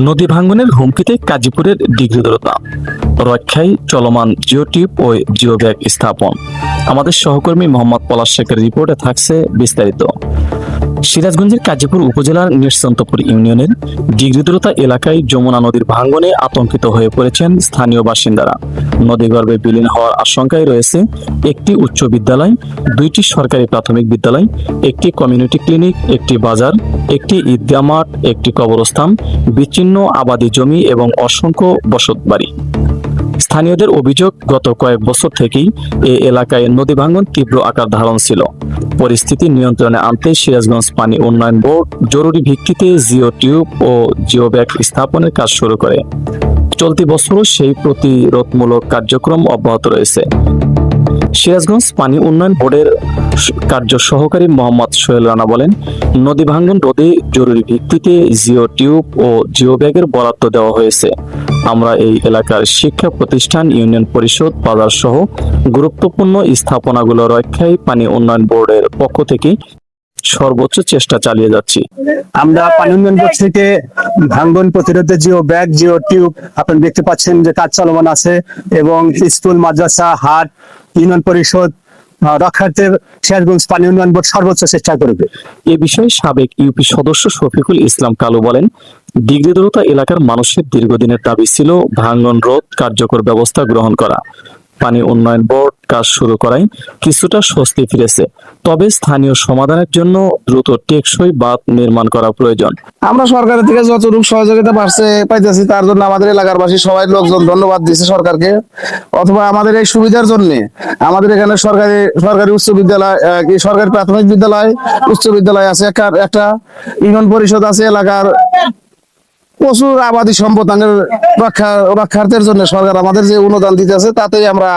নদী ভাঙ্গনের হুমকিতে গাজীপুরের ডিগ্রি দূরতা রক্ষায় চলমান জিওটিউব ও জিও ব্যাগ স্থাপন। আমাদের সহকর্মী মোহাম্মদ পলাশ শেখের রিপোর্টে থাকছে বিস্তারিত। সিরাজগঞ্জের গাজীপুর উপজেলার নিঃসন্তপুর ইউনিয়নের ডিগ্রিদুরতা এলাকায় যমুনা নদীর ভাঙ্গনে আতঙ্কিত হয়ে পড়েছেন স্থানীয় বাসিন্দারা। নদীগর্ভে বিলীন হওয়ার আশঙ্কায় রয়েছে একটি উচ্চ বিদ্যালয়, 2টি সরকারি প্রাথমিক বিদ্যালয়, একটি কমিউনিটি ক্লিনিক, একটি বাজার, একটি ঈদগাহ মাঠ, একটি কবরস্থান, বিচ্ছিন্ন আবাদি জমি এবং অসংখ্য বসতবাড়ি। স্থানীয়দের অভিযোগ, গত কয়েক বছর থেকেই এই এলাকায় নদী ভাঙ্গন তীব্র আকার ধারণ ছিল। পরিস্থিতি নিয়ন্ত্রণে আনতে সিরাজগঞ্জ পানি উন্নয়ন বোর্ড জরুরি ভিত্তিতে জিও টিউব ও জিও ব্যাগ স্থাপনের কাজ শুরু করে। চলতি বছরও সেই প্রতিরোধমূলক কার্যক্রম অব্যাহত রয়েছে। সিরাজগঞ্জ পানি উন্নয়ন বোর্ডের কার্য সহকারী মোহাম্মদ সোহেল রানা বলেন, নদী ভাঙ্গন রোধে জরুরি ভিত্তিতে জিও টিউব ও জিও ব্যাগের বরাদ্দ দেওয়া হয়েছে। আমরা এই এলাকার শিক্ষা প্রতিষ্ঠান, ইউনিয়ন পরিষদ, বাজার সহ গুরুত্বপূর্ণ স্থাপনাগুলো রক্ষায় পানি উন্নয়ন বোর্ডের পক্ষ থেকে সর্বোচ্চ চেষ্টা চালিয়ে যাচ্ছি। আমরা পানি উন্নয়ন বোর্ড থেকে ভাঙ্গন প্রতিরোধে জিও ব্যাগ, জিও টিউব আপনারা দেখতে পাচ্ছেন যে কাজ চলমান আছে, এবং স্কুল, মাদ্রাসা, হাট, ইউনিয়ন পরিষদ রক্ষার্থে সিরাজগঞ্জ পানি উন্নয়ন বোর্ড সর্বোচ্চ চেষ্টা করবে। এ বিষয়ে সাবেক ইউপি সদস্য শফিকুল ইসলাম কালু বলেন, ডিগ্রিদুরতা এলাকার মানুষের দীর্ঘদিনের দাবি ছিল ভাঙ্গন রোধ কার্যকর ব্যবস্থা গ্রহণ করা। পানি উন্নয়ন বোর্ড কাজ শুরু করায় কিছুটা স্বস্তি ফিরেছে, তবে স্থানীয় সমাধানের জন্য দ্রুত টেকসই বাঁধ নির্মাণ করা প্রয়োজন। আমরা সরকারের থেকে যতটুকু সহযোগিতা পাইতেছি, তার জন্য আমাদের এলাকার বাসী সবাই লোকজন ধন্যবাদ দিচ্ছে সরকারকে। অথবা আমাদের এই সুবিধার জন্য আমাদের এখানে সরকারি উচ্চ বিদ্যালয়, সরকারি প্রাথমিক বিদ্যালয়, উচ্চ বিদ্যালয় আছে, একটা ইউনিয়ন পরিষদ আছে। এলাকার প্রচুর আবাদী সম্পদ রক্ষার্থের জন্য সরকার আমাদের যে অনুদান দিতেছে, তাতেই আমরা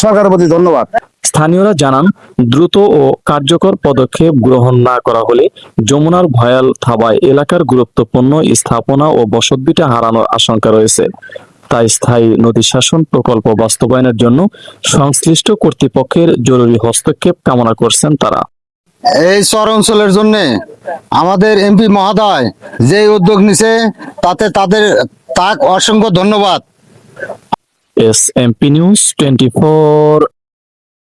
সরকারের প্রতি ধন্যবাদ। স্থানীয়রা জানান, দ্রুত ও কার্যকর পদক্ষেপ গ্রহণ না করা হলে যমুনার ভয়াল থাবায় এলাকার গুরুত্বপূর্ণ স্থাপনা ও বসতভিটা হারানোর আশঙ্কা রয়েছে। তাই স্থায়ী নদী শাসন প্রকল্প বাস্তবায়নের জন্য সংশ্লিষ্ট কর্তৃপক্ষের জরুরি হস্তক্ষেপ কামনা করছেন তারা। এই চর অঞ্চলের জন্য আমাদের এমপি মহোদয় যে উদ্যোগ নিছে, তাতে তাকে অসংখ্য ধন্যবাদ। SMP news 24।